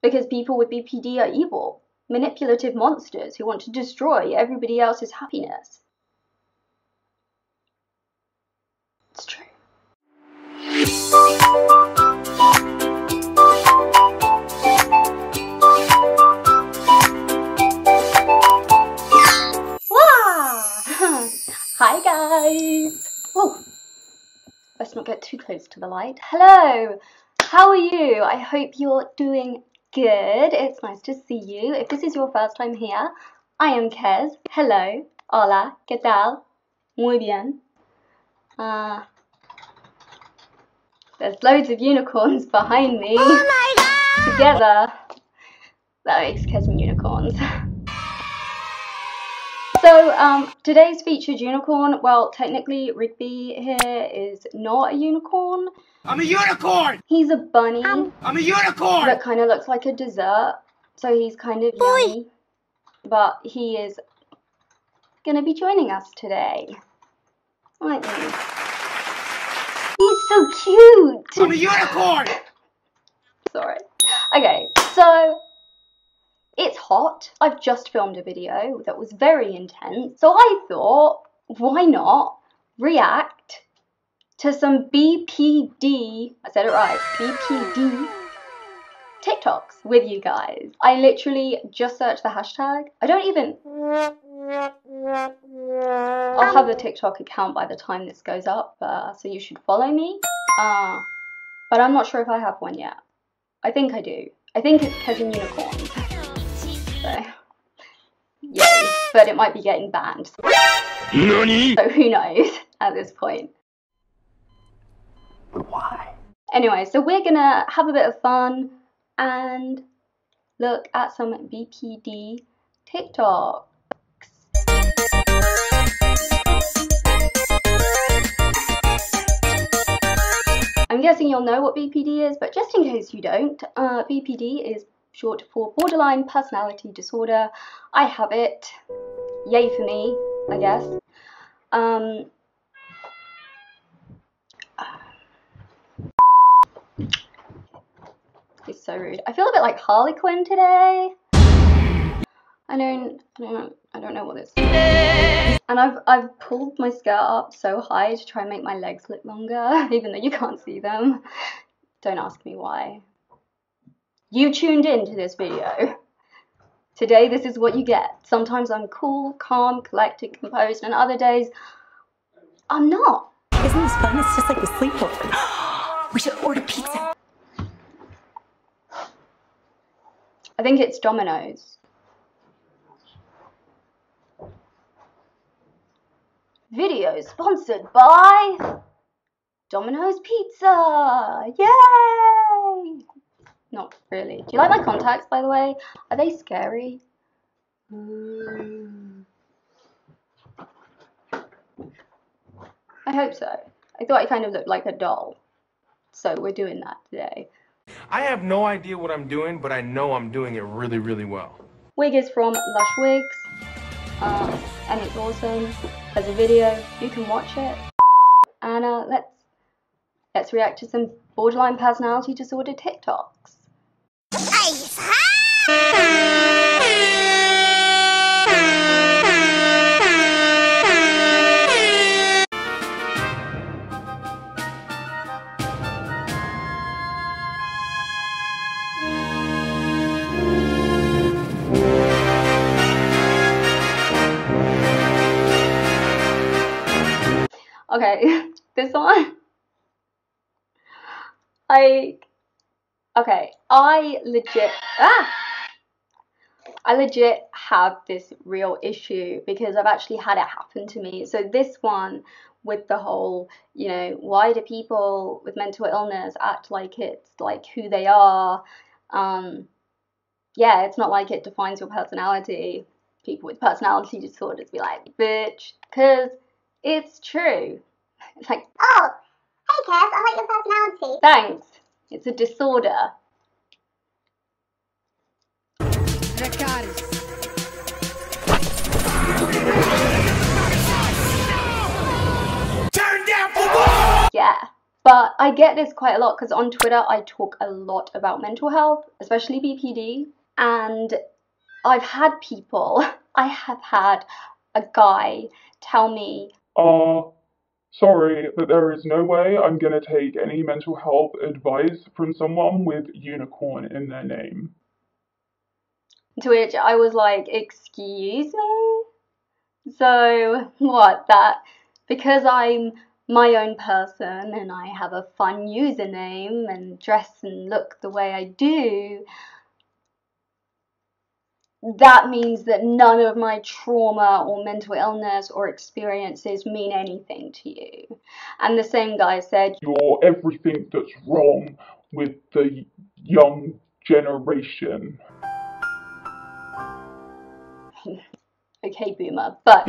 Because people with BPD are evil, manipulative monsters who want to destroy everybody else's happiness. It's true. Hi guys! Whoa! Let's not get too close to the light. Hello! How are you? I hope you're doing good. It's nice to see you. If this is your first time here, I am Kez. Hello. Hola. ¿Qué tal? Muy bien. There's loads of unicorns behind me. Oh my god! Together. That makes kezandunicorns. So, today's featured unicorn, well, technically Rigby here is not a unicorn. I'm a unicorn! He's a bunny. I'm a unicorn! That kind of looks like a dessert, so he's kind of yummy. But he is gonna be joining us today. Aren't you? He's so cute! I'm a unicorn! Sorry. Okay, so it's hot. I've just filmed a video that was very intense, so I thought, why not react to some BPD, I said it right, BPD TikToks with you guys. I literally just searched the hashtag. I'll have the TikTok account by the time this goes up, so you should follow me. But I'm not sure if I have one yet. I think I do. I think it's kezandunicorns. So, yay, but it might be getting banned. Nani? So who knows at this point. But why? Anyway, so we're gonna have a bit of fun and look at some BPD TikToks. I'm guessing you'll know what BPD is, but just in case you don't, BPD is short for borderline personality disorder. I have it. Yay for me, I guess. It's so rude. I feel a bit like Harley Quinn today. I don't know what this is. And I've pulled my skirt up so high to try and make my legs look longer, even though you can't see them. Don't ask me why. You tuned in to this video. Today, this is what you get. Sometimes I'm cool, calm, collected, composed, and other days, I'm not. Isn't this fun? It's just like the sleepover. We should order pizza. I think it's Domino's. Video sponsored by Domino's Pizza. Yay! Not really. Do you like my contacts, by the way? Are they scary? I hope so. I thought I kind of looked like a doll. So we're doing that today. I have no idea what I'm doing, but I know I'm doing it really, really well. Wig is from Lush Wigs. And it's awesome. There's a video. You can watch it. And let's react to some borderline personality disorder TikToks. Okay, this one. I legit have this real issue because I've actually had it happen to me. So this one with the whole, you know, why do people with mental illness act like it's like who they are? Yeah, it's not like it defines your personality. People with personality disorders be like, bitch, because it's true. It's like, oh, hey Kez, I like your personality. Thanks. It's a disorder. Turn down for what? Yeah, But I get this quite a lot because on Twitter I talk a lot about mental health, especially BPD, and I have had a guy tell me, sorry, but there is no way I'm gonna take any mental health advice from someone with unicorn in their name. to which I was like, excuse me? So what, that because I'm my own person and I have a fun username and dress and look the way I do, that means that none of my trauma or mental illness or experiences mean anything to you? And the same guy said, You're everything that's wrong with the young generation. okay, boomer, but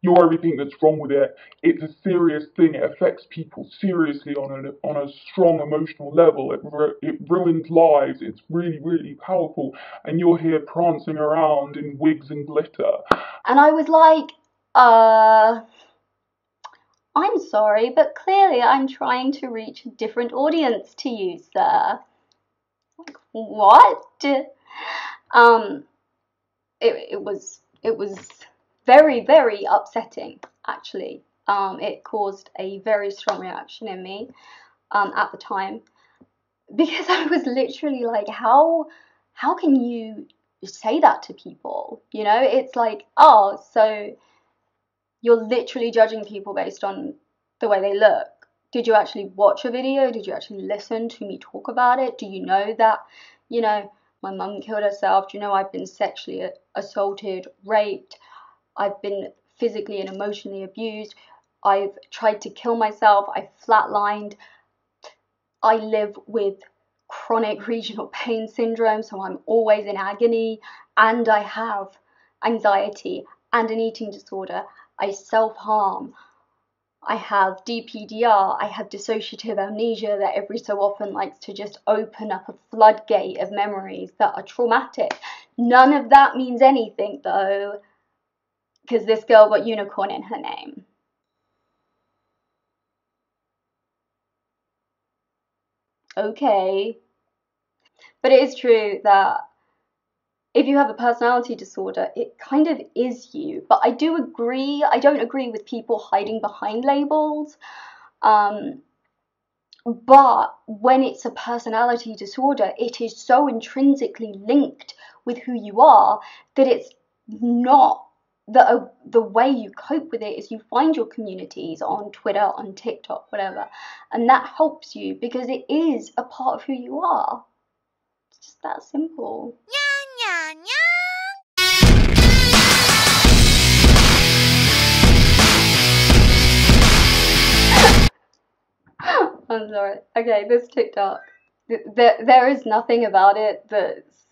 You're everything that's wrong with it. It's a serious thing. It affects people seriously on a strong emotional level. It ruins lives. It's really, really powerful. And you're here prancing around in wigs and glitter. and I was like, I'm sorry, but clearly I'm trying to reach a different audience to you, sir. Like, what? It was very, very upsetting, actually. It caused a very strong reaction in me at the time, because I was literally like, how can you say that to people? You know, it's like, oh, so you're literally judging people based on the way they look. Did you actually watch a video? Did you actually listen to me talk about it? Do you know that, you know, my mum killed herself? Do you know I've been sexually assaulted, raped? I've been physically and emotionally abused. I've tried to kill myself. I've flatlined. I live with chronic regional pain syndrome, so I'm always in agony, and I have anxiety and an eating disorder. I self-harm. I have DPDR. I have dissociative amnesia that every so often likes to just open up a floodgate of memories that are traumatic. None of that means anything, though, because this girl got unicorn in her name. Okay. But it is true that if you have a personality disorder, it kind of is you. But I do agree, I don't agree with people hiding behind labels. But when it's a personality disorder, it is so intrinsically linked with who you are that it's not the way you cope with it is you find your communities on Twitter, on TikTok, whatever, and that helps you because it is a part of who you are. It's just that simple. I'm sorry. Okay, this TikTok. There is nothing about it that's...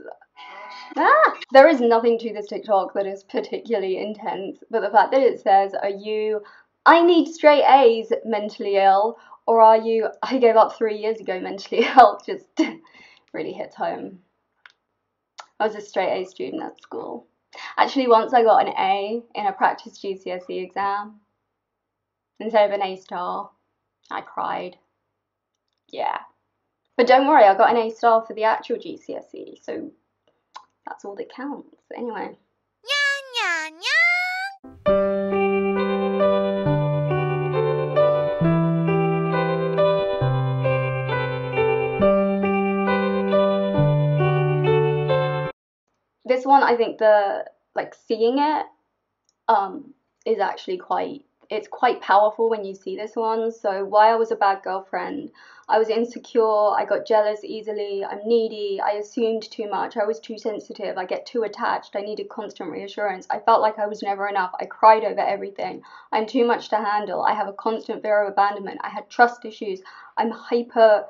There is nothing to this TikTok that is particularly intense, but the fact that it says, are you, I need straight A's, mentally ill, or are you, I gave up 3 years ago, mentally ill, just really hits home. I was a straight A student at school. Actually, once I got an A in a practice GCSE exam instead of an A star. I cried. Yeah. But don't worry, I got an A star for the actual GCSE, so that's all that counts. Anyway. This one, I think seeing it is actually quite powerful when you see this one. So why I was a bad girlfriend. I was insecure, I got jealous easily, I'm needy, I assumed too much, I was too sensitive, I get too attached, I needed constant reassurance, I felt like I was never enough, I cried over everything, I'm too much to handle, I have a constant fear of abandonment, I had trust issues, I'm hyper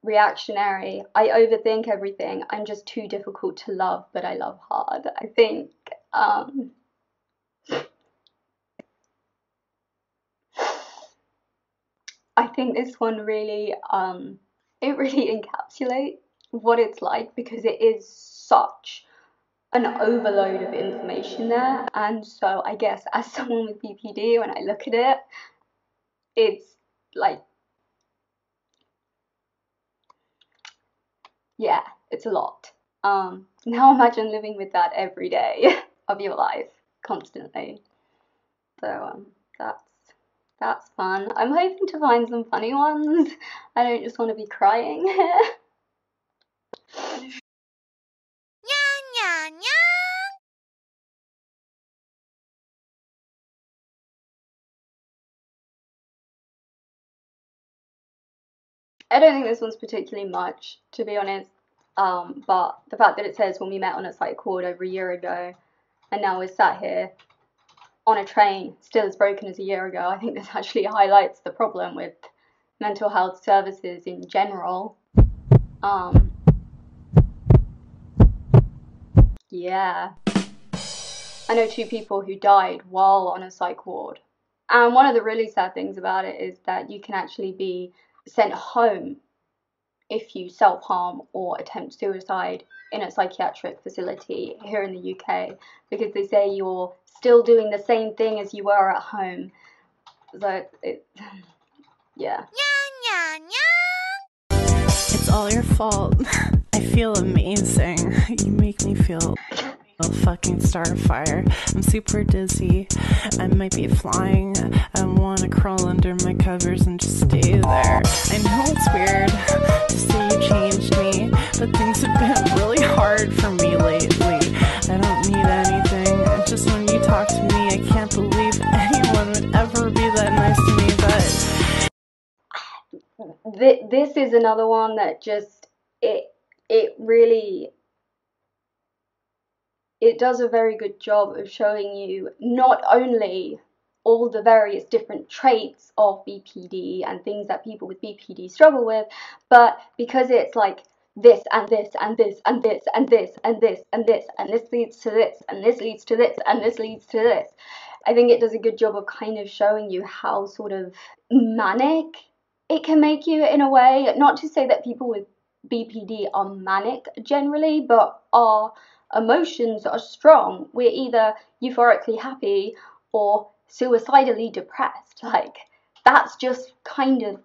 reactionary, I overthink everything, I'm just too difficult to love, but I love hard. I think this one really it really encapsulates what it's like, because it is such an overload of information there. And so I guess as someone with BPD, when I look at it, like, yeah, it's a lot. Now imagine living with that every day of your life, constantly. So that's fun. I'm hoping to find some funny ones. I don't just want to be crying here. I don't think this one's particularly much, to be honest. But the fact that it says when we met on a psych ward over a year ago, and now we're sat here on a train, still as broken as a year ago, I think this actually highlights the problem with mental health services in general. Yeah. I know 2 people who died while on a psych ward. And one of the really sad things about it is that you can actually be sent home if you self-harm or attempt suicide in a psychiatric facility here in the UK, because they say you're still doing the same thing as you were at home. So yeah. It's all your fault. I feel amazing. You make me feel a fucking starfire. I'm super dizzy. I might be flying. I wanna crawl under my covers and just stay there. I know it's weird to say you changed me, but things have been really hard for me lately. I don't need anything. Just when you talk to me, I can't believe anyone would ever be that nice to me, but this is another one that just, it really, it does a very good job of showing you not only all the various different traits of BPD and things that people with BPD struggle with, but because it's like this and this and this and this and this and this and this and this leads to this and this leads to this and this leads to this. I think it does a good job of kind of showing you how sort of manic it can make you in a way. Not to say that people with BPD are manic generally, but our emotions are strong. We're either euphorically happy or suicidally depressed. Like, that's just kind of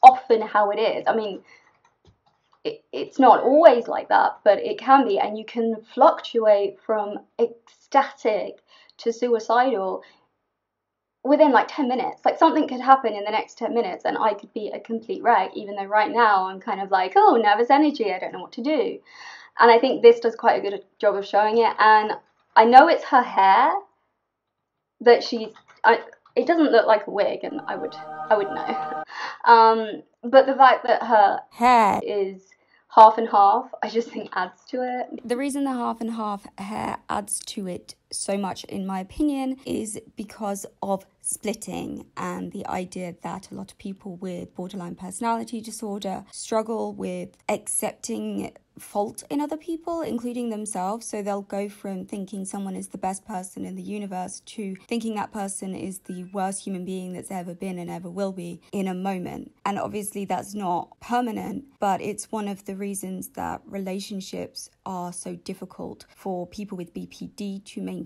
often how it is. I mean, it's not always like that, but it can be, and you can fluctuate from ecstatic to suicidal within like 10 minutes. Like, something could happen in the next 10 minutes and I could be a complete wreck, even though right now I'm kind of like, oh, nervous energy, I don't know what to do. And I think this does quite a good job of showing it. And I know it's her hair that it doesn't look like a wig, and I would know. But the fact that her hair is half and half, I just think adds to it. The reason the half and half hair adds to it so much, in my opinion, is because of splitting and the idea that a lot of people with borderline personality disorder struggle with accepting fault in other people, including themselves. So they'll go from thinking someone is the best person in the universe to thinking that person is the worst human being that's ever been and ever will be in a moment. And obviously that's not permanent, but it's one of the reasons that relationships are so difficult for people with BPD to maintain,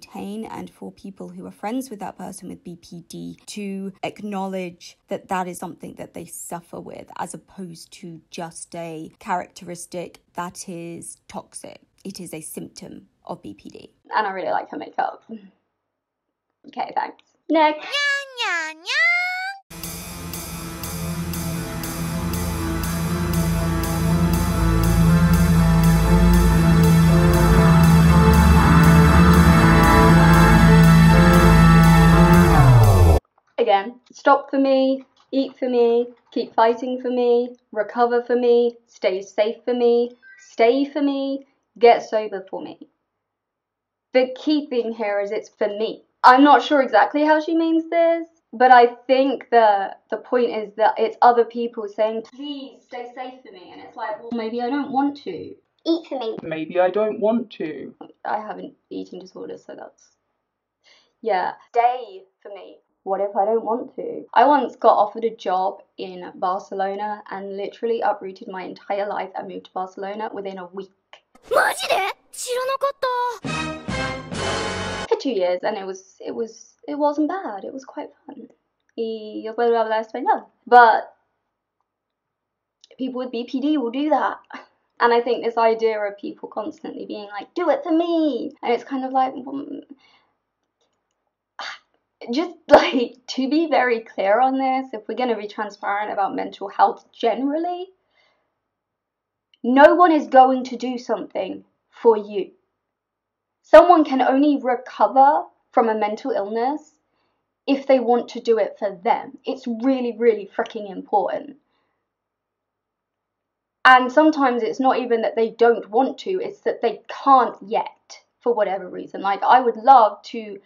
and for people who are friends with that person with BPD to acknowledge that that is something that they suffer with, as opposed to just a characteristic that is toxic. It is a symptom of BPD. And I really like her makeup. Okay, thanks. Next. Again, stop for me, eat for me, keep fighting for me, recover for me, stay safe for me, stay for me, get sober for me. The key thing here is it's for me. I'm not sure exactly how she means this, but I think the point is that it's other people saying, please stay safe for me, and it's like, well, maybe I don't want to. Eat for me. Maybe I don't want to. I have an eating disorder, so that's... Yeah. Stay for me. What if I don't want to? I once got offered a job in Barcelona and literally uprooted my entire life and moved to Barcelona within a week. マジで？知らなかった。For 2 years, and it wasn't bad. It was quite fun. y yo puedo hablar español. But people with BPD will do that. And I think this idea of people constantly being like, do it for me. And it's kind of like, just like, to be very clear on this, if we're going to be transparent about mental health generally, no one is going to do something for you. Someone can only recover from a mental illness if they want to do it for them. It's really, really freaking important. And sometimes it's not even that they don't want to, it's that they can't yet, for whatever reason. Like, I would love to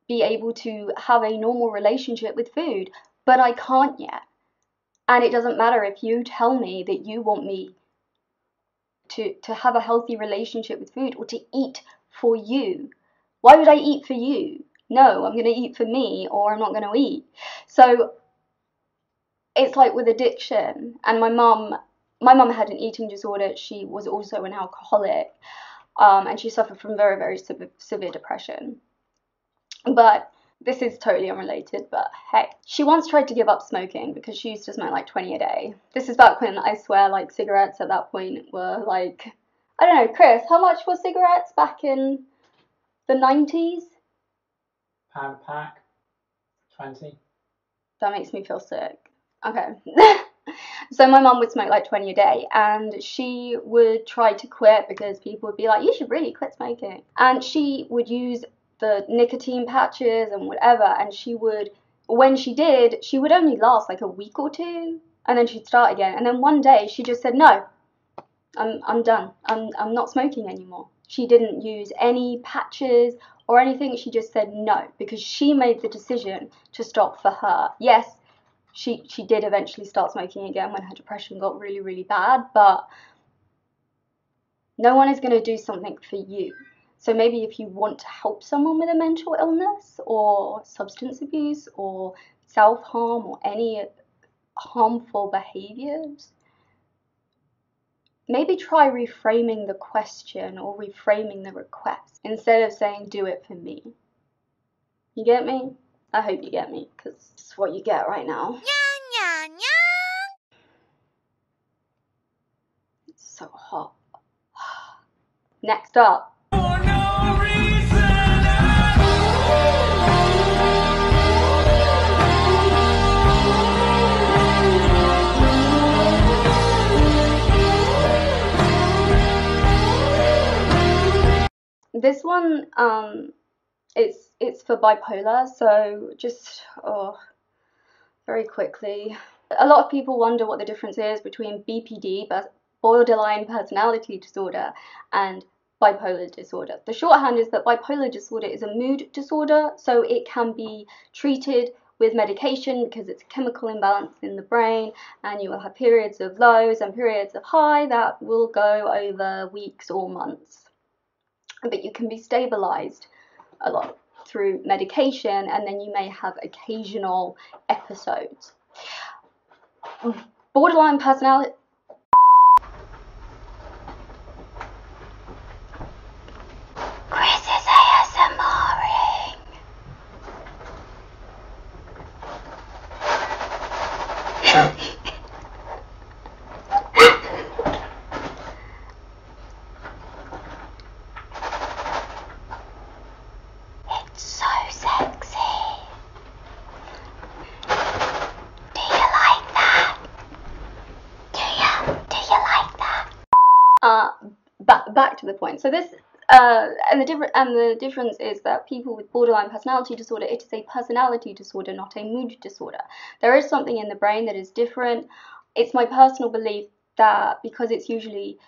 be able to have a normal relationship with food, but I can't yet. And it doesn't matter if you tell me that you want me to have a healthy relationship with food or to eat for you. Why would I eat for you? No, I'm going to eat for me, or I'm not going to eat. So it's like with addiction. And my mum had an eating disorder. She was also an alcoholic, and she suffered from very, very severe depression. But this is totally unrelated, but hey. She once tried to give up smoking because she used to smoke like 20 a day. This is back when, I swear, like, cigarettes at that point were like, I don't know, Chris, how much were cigarettes back in the 90s? Pound a pack, 20. That makes me feel sick. Okay. So my mum would smoke like 20 a day, and she would try to quit because people would be like, you should really quit smoking. And she would use the nicotine patches and whatever, and she would, when she did, she would only last like a week or two, and then she'd start again. And then one day she just said, no, I'm done. I'm not smoking anymore. She didn't use any patches or anything. She just said no, because she made the decision to stop for her. Yes, she did eventually start smoking again when her depression got really, really bad, but no one is going to do something for you. So maybe if you want to help someone with a mental illness or substance abuse or self-harm or any harmful behaviors, maybe try reframing the question or reframing the request instead of saying, do it for me. You get me? I hope you get me, because it's what you get right now. It's so hot. Next up. This one, it's for bipolar, so just, very quickly. A lot of people wonder what the difference is between BPD, borderline personality disorder, and bipolar disorder. The shorthand is that bipolar disorder is a mood disorder, so it can be treated with medication because it's a chemical imbalance in the brain, and you will have periods of lows and periods of high that will go over weeks or months. But you can be stabilized a lot through medication, and then you may have occasional episodes. Borderline personality. Chris is ASMRing. It's so sexy. Do you like that? Do you like that? Back to the point. So this and the difference is that people with borderline personality disorder, it is a personality disorder, not a mood disorder. There is something in the brain that is different. It's my personal belief that because it's usually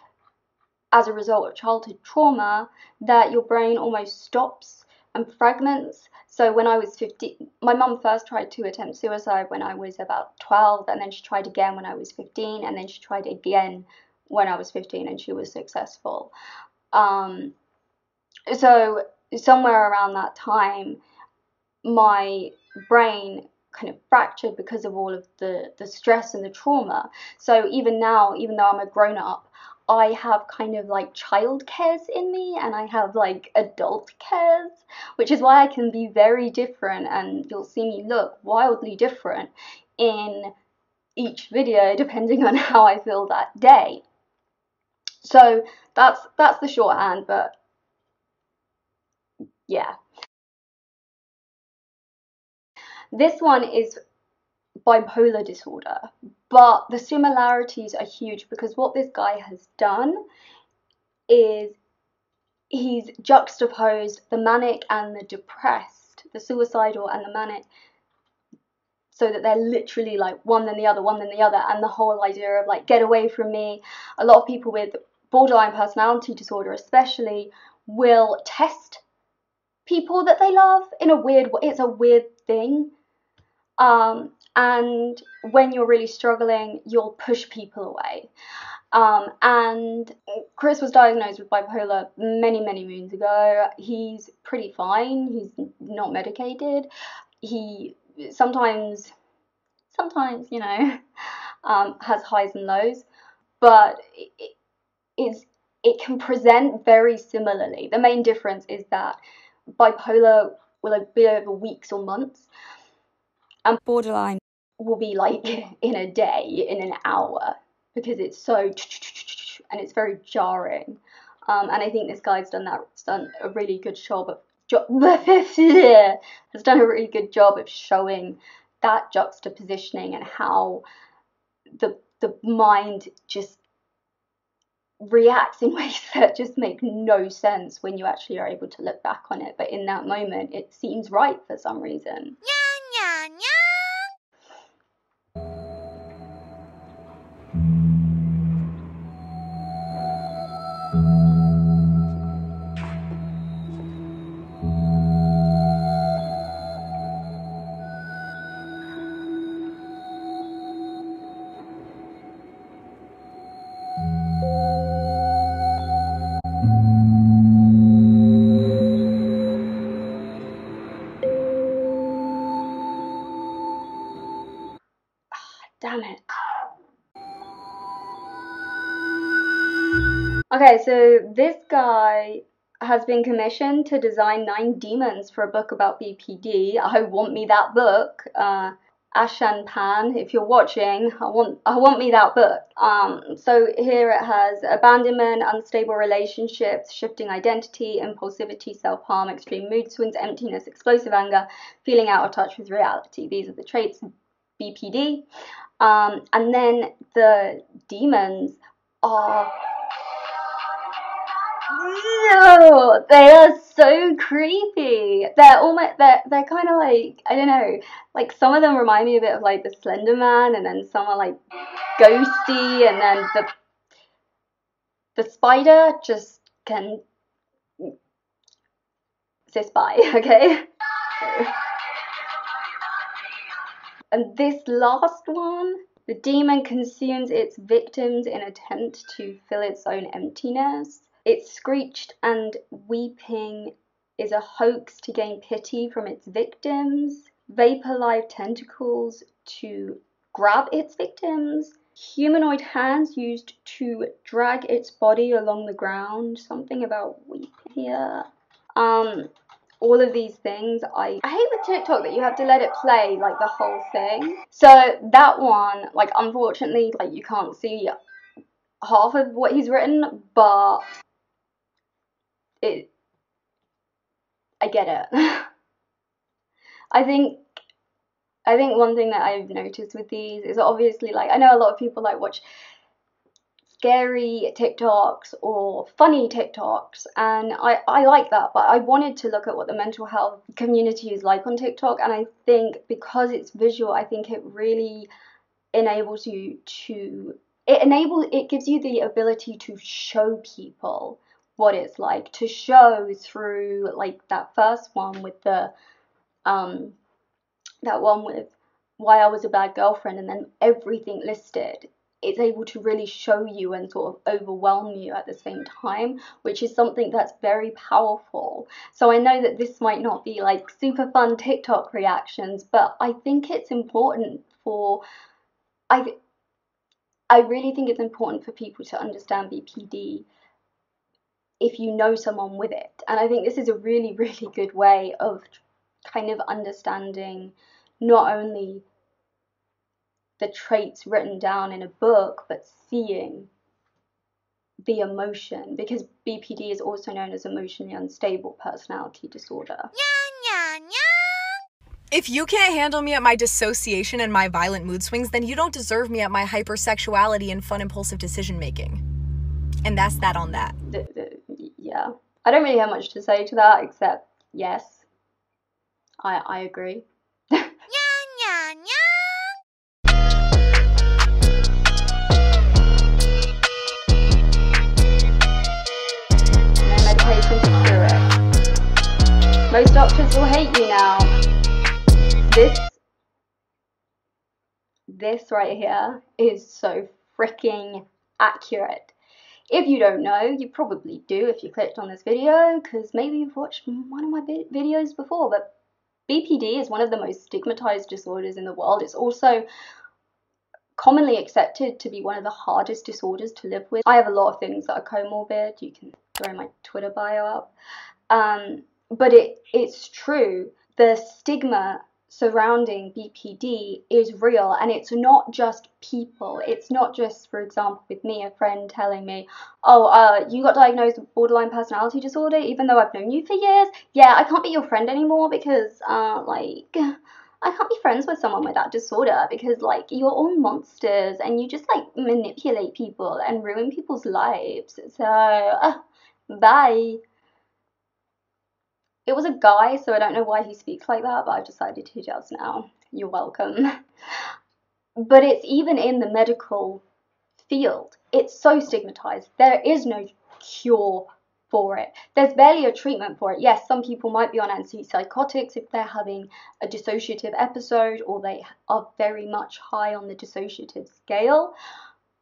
as a result of childhood trauma, that your brain almost stops and fragments. So when I was 15, my mum first tried to attempt suicide when I was about 12, and then she tried again when I was 15, and then she tried again when I was 15, and she was successful. So somewhere around that time, my brain kind of fractured because of all of the stress and the trauma. So even now, even though I'm a grown-up, I have kind of like child cares in me, and I have like adult cares, which is why I can be very different, and you'll see me look wildly different in each video depending on how I feel that day. So that's the shorthand, but yeah. This one is bipolar disorder, but the similarities are huge because what this guy has done is he's juxtaposed the manic and the depressed, the suicidal and the manic, so that they're literally like one then the other, and the whole idea of like, get away from me. A lot of people with borderline personality disorder especially will test people that they love in a weird way. It's a weird thing. And when you're really struggling, you'll push people away. And Chris was diagnosed with bipolar many moons ago. He's pretty fine. He's not medicated. He sometimes, you know, has highs and lows, but it can present very similarly. The main difference is that bipolar will be over weeks or months, and borderline will be like in a day, in an hour, because it's so and it's very jarring. And I think this guy's done a really good job of has done a really good job of showing that juxtapositioning and how the mind just reacts in ways that just make no sense when you actually are able to look back on it. But in that moment, it seems right for some reason. Damn it. Okay, so this guy has been commissioned to design 9 demons for a book about BPD. I want me that book. Ashan Pan, if you're watching, I want me that book. So here it has abandonment, unstable relationships, shifting identity, impulsivity, self-harm, extreme mood swings, emptiness, explosive anger, feeling out of touch with reality. These are the traits of BPD. And then the demons are, no, they are so creepy. They're almost, they're kind of like, I don't know, like some of them remind me a bit of like the Slender Man, and then some are like ghosty, and then the spider just can say spy, okay? And this last one, the demon consumes its victims in attempt to fill its own emptiness. Its screeched and weeping is a hoax to gain pity from its victims. Vapor-live tentacles to grab its victims. Humanoid hands used to drag its body along the ground. Something about weeping here. All of these things, I hate with TikTok that you have to let it play like the whole thing. So that one, like unfortunately, like you can't see half of what he's written, but I get it. I think one thing that I've noticed with these is obviously, like, I know a lot of people like watch scary TikToks or funny TikToks, and I like that, but I wanted to look at what the mental health community is like on TikTok, and I think because it's visual, I think it really enables you to, it gives you the ability to show people what it's like, to show through, like that first one with the that one with why I was a bad girlfriend, and then everything listed. It's able to really show you and sort of overwhelm you at the same time, which is something that's very powerful. So I know that this might not be like super fun TikTok reactions, but I think it's important for, I I really think it's important for people to understand BPD if you know someone with it. And I think this is a really, really good way of kind of understanding not only the traits written down in a book, but seeing the emotion, because BPD is also known as emotionally unstable personality disorder. If you can't handle me at my dissociation and my violent mood swings, then you don't deserve me at my hypersexuality and fun impulsive decision making. And that's that on that. Yeah. I don't really have much to say to that, except yes, I agree. Medication to cure it. Most doctors will hate you now. This right here is so freaking accurate. If you don't know, you probably do if you clicked on this video, because maybe you've watched one of my videos before, but BPD is one of the most stigmatized disorders in the world. It's also commonly accepted to be one of the hardest disorders to live with. I have a lot of things that are comorbid. You can throw my Twitter bio up. But it's true. The stigma surrounding BPD is real, and it's not just people. It's not just, for example, with me, a friend telling me, oh, you got diagnosed with borderline personality disorder, even though I've known you for years. Yeah, I can't be your friend anymore because, I can't be friends with someone with that disorder because, you're all monsters and you just, manipulate people and ruin people's lives. So, bye. It was a guy, so I don't know why he speaks like that, but I've decided to just now. You're welcome. But it's even in the medical field. It's so stigmatized. There is no cure for it. There's barely a treatment for it. Yes, some people might be on antipsychotics if they're having a dissociative episode or they are very much high on the dissociative scale.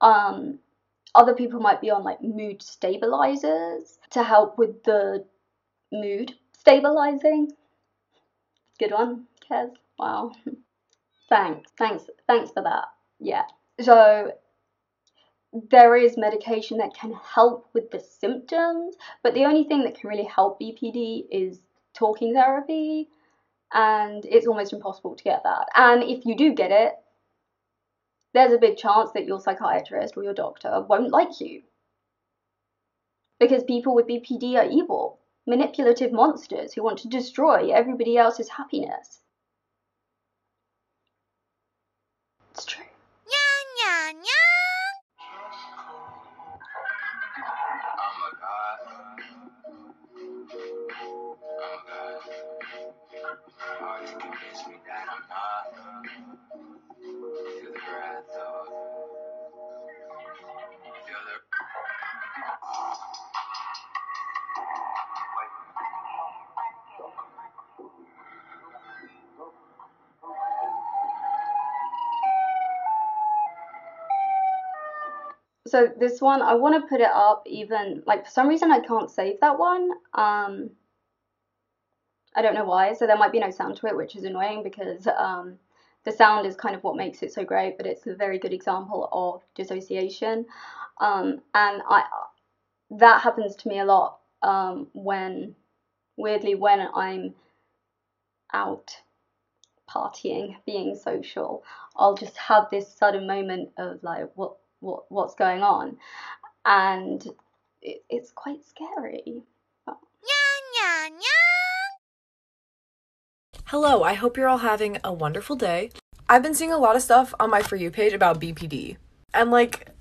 Other people might be on mood stabilizers to help with the mood stabilizing. Good one, Kez. Wow. Thanks for that. Yeah. So there is medication that can help with the symptoms, but the only thing that can really help BPD is talking therapy, and it's almost impossible to get that. And if you do get it, there's a big chance that your psychiatrist or your doctor won't like you, because people with BPD are evil, manipulative monsters who want to destroy everybody else's happiness. It's true. So this one, I want to put it up even, for some reason I can't save that one. I don't know why, so there might be no sound to it, which is annoying because the sound is kind of what makes it so great, but it's a very good example of dissociation. And that happens to me a lot when I'm out partying, being social. I'll just have this sudden moment of what's going on, and it's quite scary. Hello, I hope you're all having a wonderful day. I've been seeing a lot of stuff on my For You page about BPD, and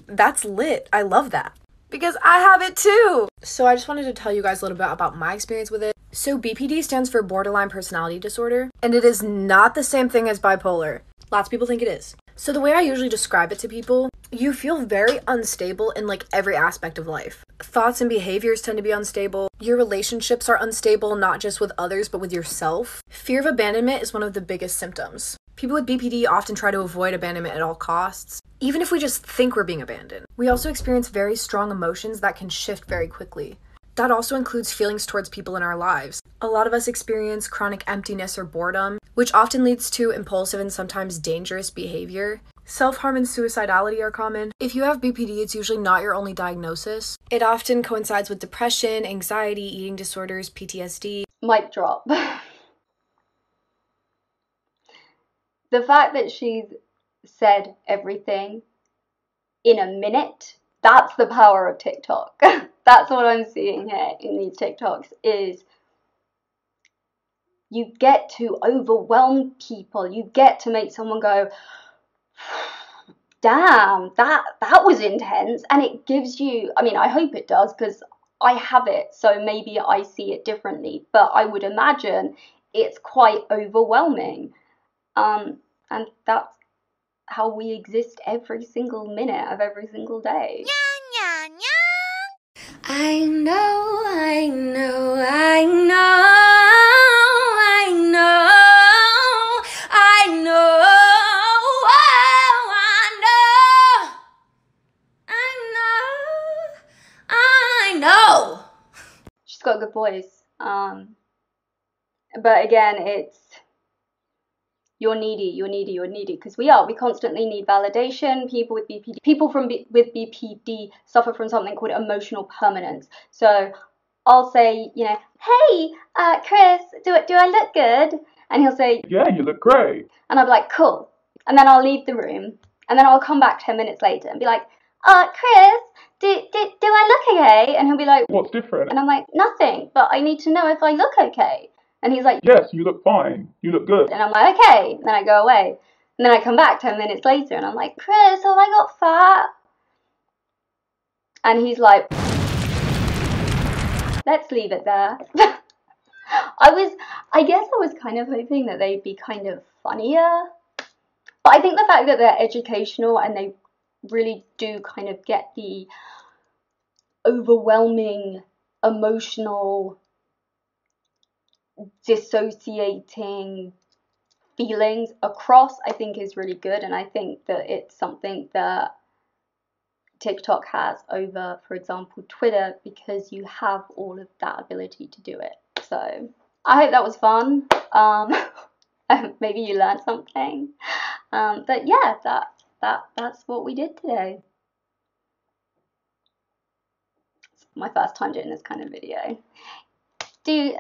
that's lit. I love that because I have it too. So I just wanted to tell you guys a little bit about my experience with it. So BPD stands for borderline personality disorder, and it is not the same thing as bipolar. Lots of people think it is. So the way I usually describe it to people, you feel very unstable in every aspect of life. Thoughts and behaviors tend to be unstable. Your relationships are unstable, not just with others, but with yourself. Fear of abandonment is one of the biggest symptoms. People with BPD often try to avoid abandonment at all costs, even if we just think we're being abandoned. We also experience very strong emotions that can shift very quickly. That also includes feelings towards people in our lives. A lot of us experience chronic emptiness or boredom, which often leads to impulsive and sometimes dangerous behavior. Self-harm and suicidality are common. If you have BPD, it's usually not your only diagnosis. It often coincides with depression, anxiety, eating disorders, PTSD. Mic drop. The fact that she's said everything in a minute, that's the power of TikTok. That's what I'm seeing here in these TikToks, is you get to overwhelm people. You get to make someone go, damn, that was intense. And it gives you, I mean, I hope it does, because I have it, so maybe I see it differently, but I would imagine it's quite overwhelming. And that's how we exist every single minute of every single day. I know, I know, I know, I know, I know, oh, I know. She's got a good voice. But again, it's you're needy, because we constantly need validation. People with BPD suffer from something called emotional permanence. So I'll say, you know, hey, Chris, do I look good? And he'll say, yeah, you look great. And I'll be like, cool. And then I'll leave the room, and then I'll come back 10 minutes later and be like, Chris, do I look okay? And he'll be like, what's different? And I'm like, nothing, but I need to know if I look okay. And he's like, yes, you look fine. You look good. And I'm like, okay. And then I go away. And then I come back 10 minutes later and I'm like, Chris, have I got fat? And he's like, let's leave it there. I guess I was kind of hoping that they'd be kind of funnier. But I think the fact that they're educational and they really do kind of get the overwhelming, emotional, dissociating feelings across, I think is really good. And I think that it's something that TikTok has over, for example, Twitter, because you have all of that ability to do it. So I hope that was fun. Maybe you learned something. But yeah, that's what we did today. It's my first time doing this kind of video. Do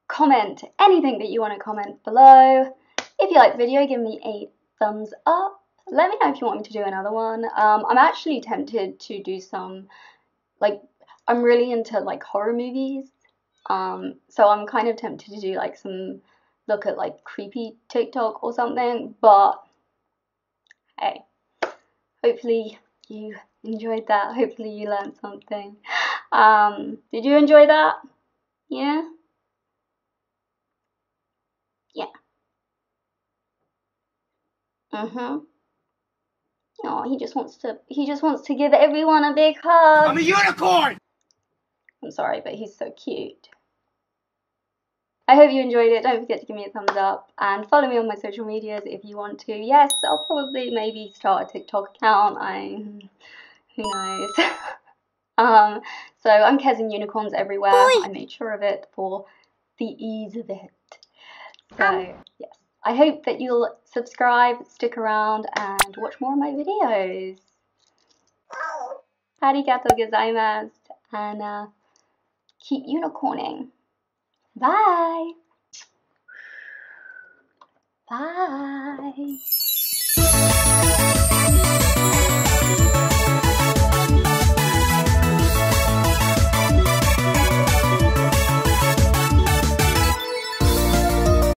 comment anything that you want to comment below. If you like the video, give me a thumbs up. Let me know if you want me to do another one. I'm actually tempted to do some, like, I'm really into like horror movies. So I'm kind of tempted to do like some look at like creepy TikTok or something, but hey, hopefully you enjoyed that. Hopefully you learned something. Did you enjoy that? Yeah? Yeah. Oh, he just wants to give everyone a big hug. I'm a unicorn! I'm sorry, but he's so cute. I hope you enjoyed it. Don't forget to give me a thumbs up and follow me on my social medias if you want to. Yes, I'll probably maybe start a TikTok account. Who knows? So I'm kezandunicorns everywhere. I made sure of it for the ease of it. So yes, I hope that you'll subscribe, stick around, and watch more of my videos. Arigatou gozaimasu, and keep unicorning. Bye. Bye.